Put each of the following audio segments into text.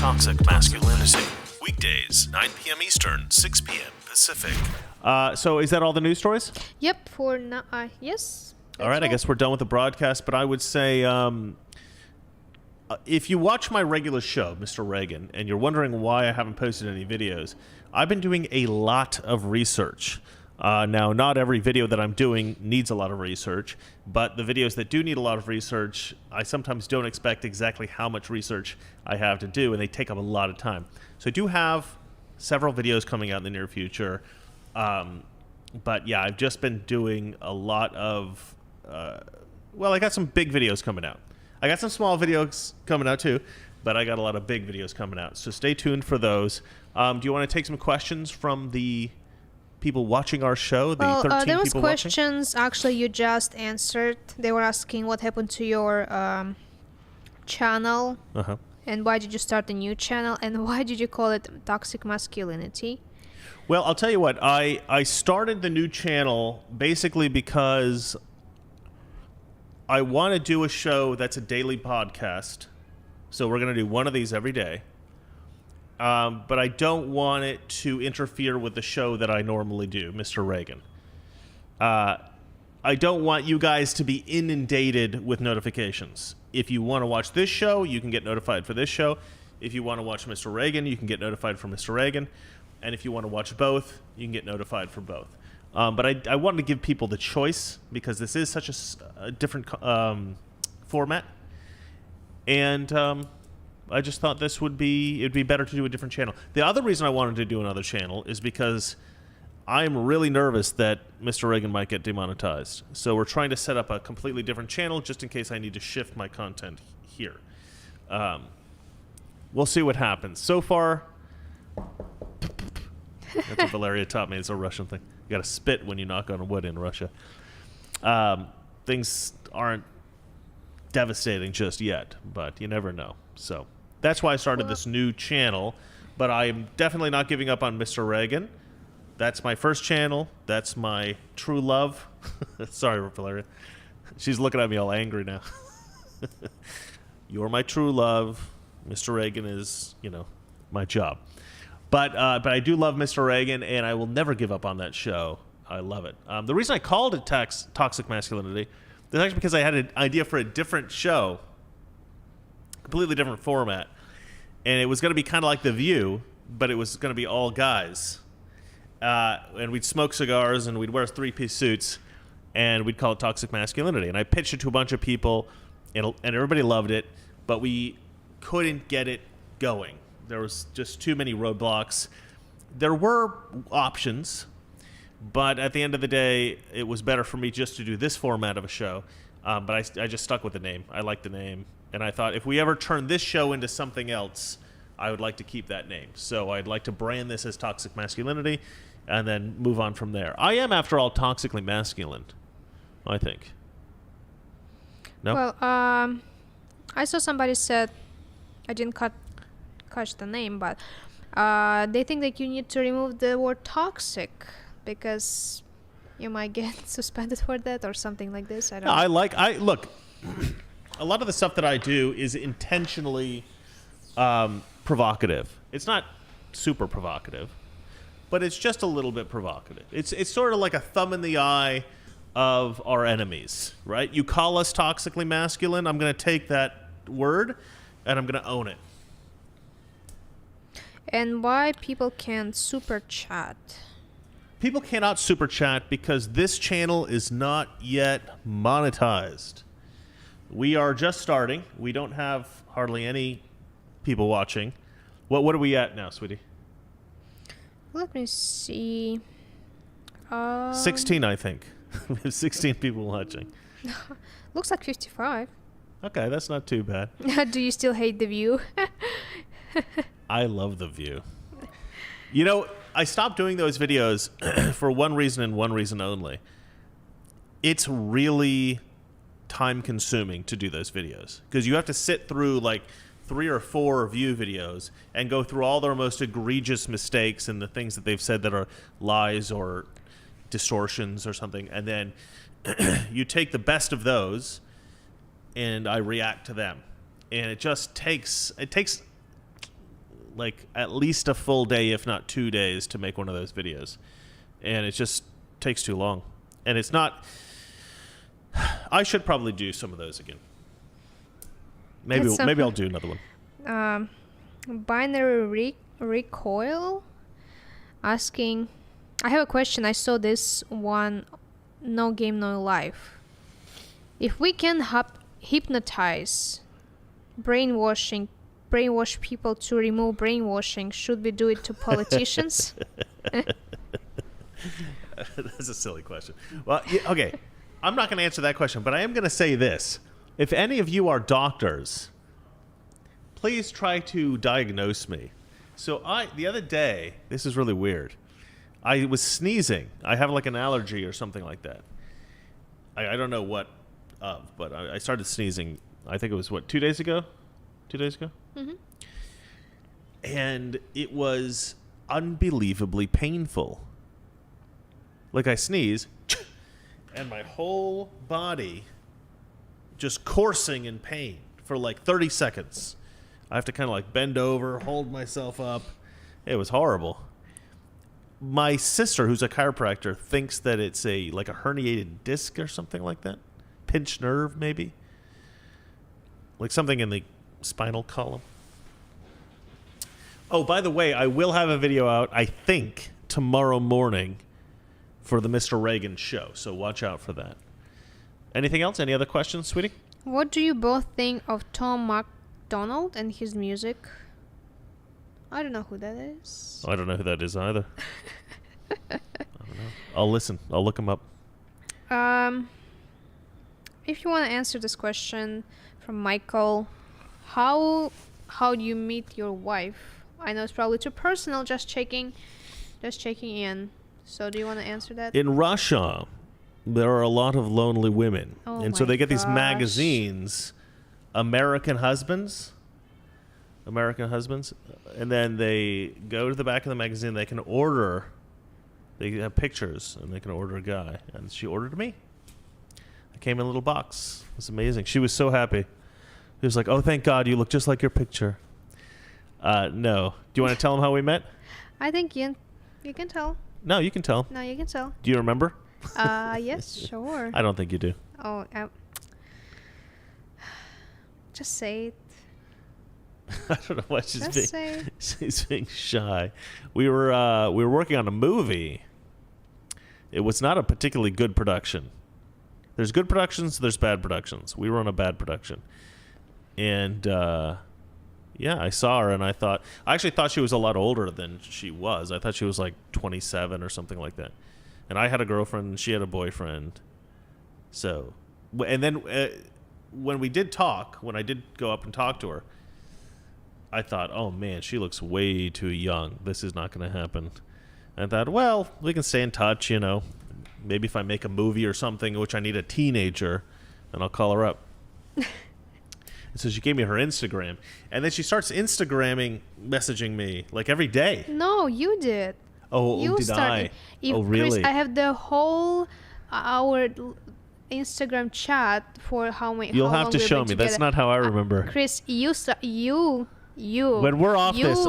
Toxic Masculinity. Weekdays, 9 p.m. Eastern, 6 p.m. Pacific. So is that all the news stories? Yep, for now, yes. All right, I guess we're done with the broadcast, but I would say if you watch my regular show, Mr. Reagan, and you're wondering why I haven't posted any videos, I've been doing a lot of research. Now, not every video that I'm doing needs a lot of research, but the videos that do need a lot of research, I sometimes don't expect exactly how much research I have to do, and they take up a lot of time. So I do have several videos coming out in the near future, but yeah, I've just been doing a lot of, I got some big videos coming out. I got some small videos coming out too, but I got a lot of big videos coming out. So stay tuned for those. Do you want to take some questions from the people watching our show? The 13 there was people questions watching? actually you just answered. They were asking what happened to your channel, and why did you start a new channel, and why did you call it Toxic Masculinity? Well, I'll tell you what. I started the new channel basically because I want to do a show that's a daily podcast. So we're going to do one of these every day. But I don't want it to interfere with the show that I normally do, Mr. Reagan. I don't want you guys to be inundated with notifications. If you want to watch this show, you can get notified for this show. If you want to watch Mr. Reagan, you can get notified for Mr. Reagan. And if you want to watch both, you can get notified for both. But I wanted to give people the choice because this is such a different format. And I just thought it'd be better to do a different channel. The other reason I wanted to do another channel is because I'm really nervous that Mr. Reagan might get demonetized. So we're trying to set up a completely different channel just in case I need to shift my content here. We'll see what happens. So far, that's what Valeria taught me. It's a Russian thing. You got to spit when you knock on wood in Russia. Things aren't devastating just yet, but you never know. So that's why I started this new channel, but I am definitely not giving up on Mr. Reagan. That's my first channel. That's my true love. Sorry, Valeria. She's looking at me all angry now. You're my true love. Mr. Reagan is, my job. But I do love Mr. Reagan, and I will never give up on that show. I love it. The reason I called it Toxic Masculinity is actually because I had an idea for a different show, completely different format, and it was going to be kind of like The View, but it was going to be all guys, and we'd smoke cigars and we'd wear three-piece suits, and we'd call it Toxic Masculinity. And I pitched it to a bunch of people, and everybody loved it, but we couldn't get it going. There was just too many roadblocks. There were options, but at the end of the day, it was better for me just to do this format of a show. But I just stuck with the name. I like the name. And I thought if we ever turn this show into something else, I would like to keep that name. So I'd like to brand this as Toxic Masculinity and then move on from there. I am, after all, toxically masculine, I think. No? Well, I saw somebody said, I didn't catch the name, but they think that you need to remove the word toxic because you might get suspended for that or something like this. I don't know. Look, a lot of the stuff that I do is intentionally provocative. It's not super provocative, but it's just a little bit provocative. It's sort of like a thumb in the eye of our enemies, right? You call us toxically masculine, I'm going to take that word and I'm going to own it. And why people can't super chat? People cannot super chat because this channel is not yet monetized. We are just starting. We don't have hardly any people watching. What are we at now, sweetie? Let me see. 16, I think. We have 16 people watching. Looks like 55. Okay, that's not too bad. Do you still hate The View? I love The View. I stopped doing those videos for one reason and one reason only. It's really time-consuming to do those videos because you have to sit through like 3 or 4 View videos and go through all their most egregious mistakes and the things that they've said that are lies or distortions or something, and then you take the best of those and I react to them, and it takes like at least a full day, if not 2 days, to make one of those videos, and it just takes too long. And it's not. I should probably do some of those again. Maybe I'll do another one. Binary Recoil asking, I have a question. I saw this one, No Game No Life. If we can hypnotize, brainwash people to remove brainwashing, should we do it to politicians? That's a silly question. Well, okay. I'm not going to answer that question, but I am going to say this. If any of you are doctors, please try to diagnose me. So the other day, this is really weird. I was sneezing. I have like an allergy or something like that. I don't know what of, but I started sneezing. I think it was, 2 days ago? 2 days ago? Mm-hmm. And it was unbelievably painful. Like I sneeze, and my whole body just coursing in pain for like 30 seconds. I have to kind of like bend over, hold myself up. It was horrible. My sister, who's a chiropractor, thinks that it's like a herniated disc or something like that. Pinched nerve, maybe. Like something in the spinal column. Oh, by the way, I will have a video out, I think, tomorrow morning for the Mr. Reagan show, so watch out for that. Anything else? Any other questions, sweetie? What do you both think of Tom MacDonald and his music? I don't know who that is. I don't know who that is either. I don't know. I'll listen. I'll look him up. If you want to answer this question from Michael, how do you meet your wife? I know it's probably too personal. Just checking in. So do you want to answer that? In Russia, there are a lot of lonely women. Oh and so they get these gosh. magazines, American Husbands, and then they go to the back of the magazine. They have pictures, and they can order a guy. And she ordered me. I came in a little box. It was amazing. She was so happy. She was like, "Oh, thank God, you look just like your picture." No. Do you want to tell them how we met? I think you can tell. No, you can tell. No, you can tell. Do you remember? Yes, sure. I don't think you do. Oh, just say it. I don't know why she's being shy. We were working on a movie. It was not a particularly good production. There's good productions, there's bad productions. We were on a bad production. And yeah, I saw her and I actually thought she was a lot older than she was. I thought she was like 27 or something like that. And I had a girlfriend and she had a boyfriend. So, and then when we did talk, when I did go up and talk to her, I thought, oh man, she looks way too young. This is not going to happen. And I thought, well, we can stay in touch, you know. Maybe if I make a movie or something, which I need a teenager, then I'll call her up. So she gave me her Instagram. And then she starts messaging me like every day. No, you did. Oh, you did started. I? Oh, really? Chris, I have the whole our Instagram chat for how many. You'll have to show me. That's not how I remember. Chris, you. When we're off this.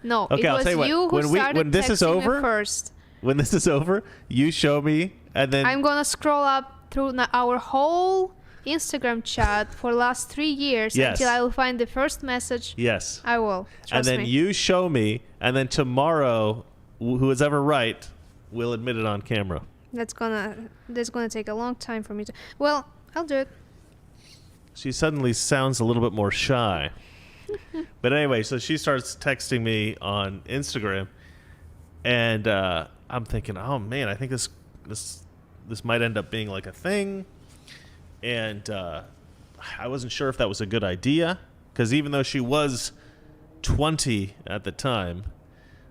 No, okay, it was I'll tell you what. who started when this is texting over, me first. When this is over, you show me, and then I'm gonna scroll up through our whole Instagram chat for last 3 years until I will find the first message. Yes, I will. Trust and then me. you show me, and then tomorrow, who is ever right, will admit it on camera. That's gonna take a long time for me to. Well, I'll do it. She suddenly sounds a little bit more shy. But anyway, so she starts texting me on Instagram, and I'm thinking, oh man, I think this might end up being like a thing. And I wasn't sure if that was a good idea, because even though she was 20 at the time,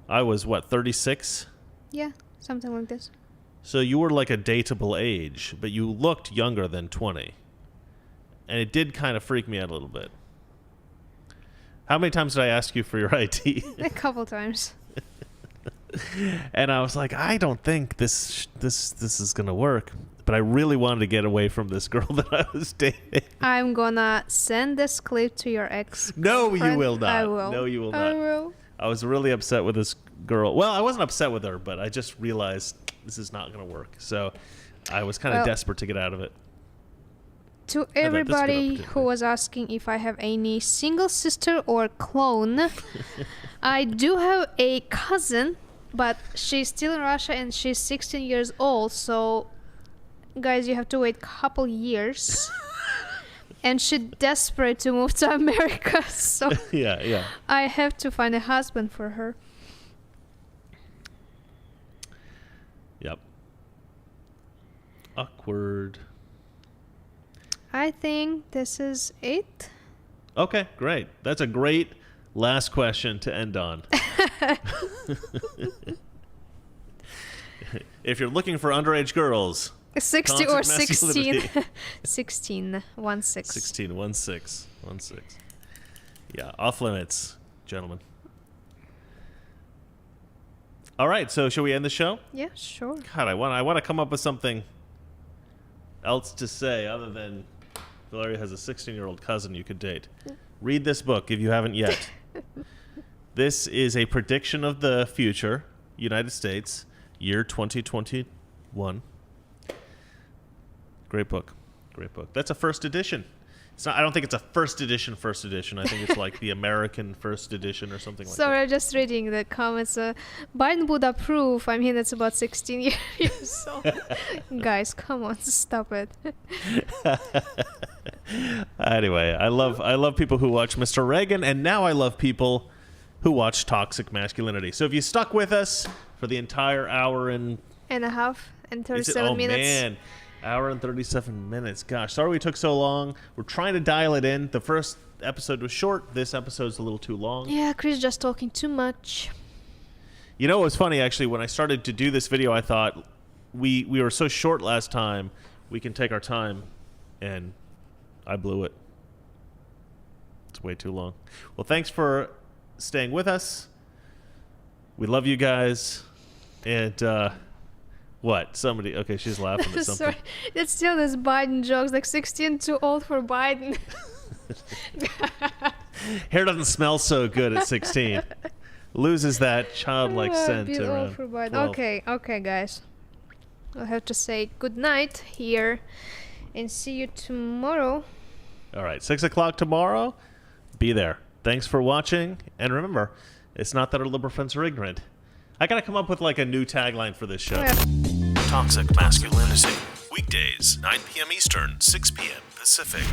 I was 36? Yeah, something like this. So you were like a dateable age, but you looked younger than 20. And it did kind of freak me out a little bit. How many times did I ask you for your ID? A couple times. And I was like, I don't think this is gonna work. But I really wanted to get away from this girl that I was dating. I'm gonna send this clip to your ex. No, you will not. I will. No, you will not. I will. I was really upset with this girl. Well, I wasn't upset with her, but I just realized this is not going to work. So I was kind of desperate to get out of it. To everybody who was asking if I have any single sister or clone, I do have a cousin, but she's still in Russia and she's 16 years old. So, guys, you have to wait a couple years. And she's desperate to move to America. So yeah. I have to find a husband for her. Yep. Awkward. I think this is it. Okay, great. That's a great last question to end on. If you're looking for underage girls, 60 or 16. 16. 16. Yeah, off limits, gentlemen. All right, so shall we end the show? Yeah, sure. God, I want to come up with something else to say other than Valeria has a 16-year-old cousin you could date. Read this book if you haven't yet. This is a prediction of the future, United States, year 2021. Great book. That's a first edition. It's not. I don't think it's a first edition. I think it's like the American first edition or something like that. Sorry, I'm just reading the comments. Biden would approve. I mean, it's about 16 years old. Guys, come on, stop it. Anyway, I love people who watch Mr. Reagan, and now I love people who watch Toxic Masculinity. So if you stuck with us for the entire hour and a half and 37 minutes. Oh man. Hour and 37 minutes. Gosh, sorry we took so long. We're trying to dial it in. The first episode was short. This episode's a little too long. Yeah, Chris just talking too much. You know, it was funny, actually. When I started to do this video, I thought we were so short last time, we can take our time, and I blew it. It's way too long. Well, thanks for staying with us. We love you guys. And, what? Somebody... Okay, she's laughing at something. Sorry. It's still this Biden jokes, like 16 too old for Biden. Hair doesn't smell so good at 16. Loses that childlike scent around old for Biden. 12. Okay, guys. I'll have to say good night here and see you tomorrow. All right, 6 o'clock tomorrow. Be there. Thanks for watching. And remember, it's not that our liberal friends are ignorant. I got to come up with like a new tagline for this show. Yeah. Toxic Masculinity. Weekdays, 9 p.m. Eastern, 6 p.m. Pacific.